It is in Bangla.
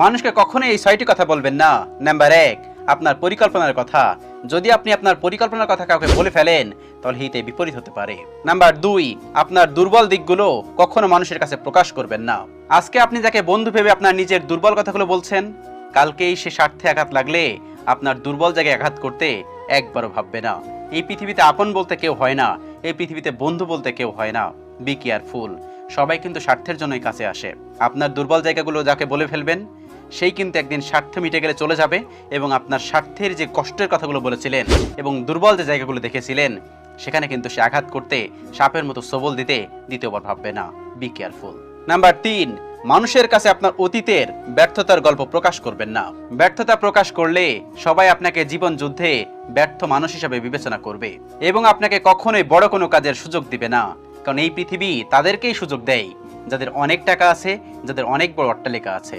মানুষকে কখনোই এই 6টি কথা বলবেন না। নাম্বার 1, আপনার পরিকল্পনার কথা। যদি আপনি আপনার পরিকল্পনার কথা কাউকে বলে ফেলেন তাহলে হিতে বিপরীত হতে পারে। নাম্বার 2, আপনার দুর্বল দিকগুলো কখনো মানুষের কাছে প্রকাশ করবেন না। আজকে আপনি যাকে বন্ধু ভেবে আপনার নিজের দুর্বল কথাগুলো বলছেন, কালকেই সে স্বার্থে আঘাত লাগলে আপনার দুর্বল জায়গায় আঘাত করতে একবারও ভাববে না। এই পৃথিবীতে আপন বলতে কেউ হয় না, এই পৃথিবীতে বন্ধু বলতে কেউ হয় না। Be careful. সবাই কিন্তু স্বার্থের জন্যই কাছে আসে। আপনার দুর্বল জায়গাগুলো যাকে বলে ফেলবেন সেই কিন্তু একদিন স্বার্থ মিটে গেলে চলে যাবে, এবং আপনার স্বার্থের যে কষ্টের কথাগুলো বলেছিলেন এবং দুর্বল যে জায়গাগুলো দেখেছিলেন সেখানে কিন্তু সে আঘাত করতে সাপের মতো সবল দিতে দ্বিতীয়বার ভাববে না। Be careful. নাম্বার 3, মানুষের কাছে আপনার অতীতের ব্যর্থতার গল্প প্রকাশ করবেন না। ব্যর্থতা প্রকাশ করলে সবাই আপনাকে জীবন যুদ্ধে ব্যর্থ মানুষ হিসেবে বিবেচনা করবে এবং আপনাকে কখনোই বড় কোনো কাজের সুযোগ দিবে না। কারণ এই পৃথিবী তাদেরকেই সুযোগ দেয় যাদের অনেক টাকা আছে, যাদের অনেক বড় অট্টালিকা আছে।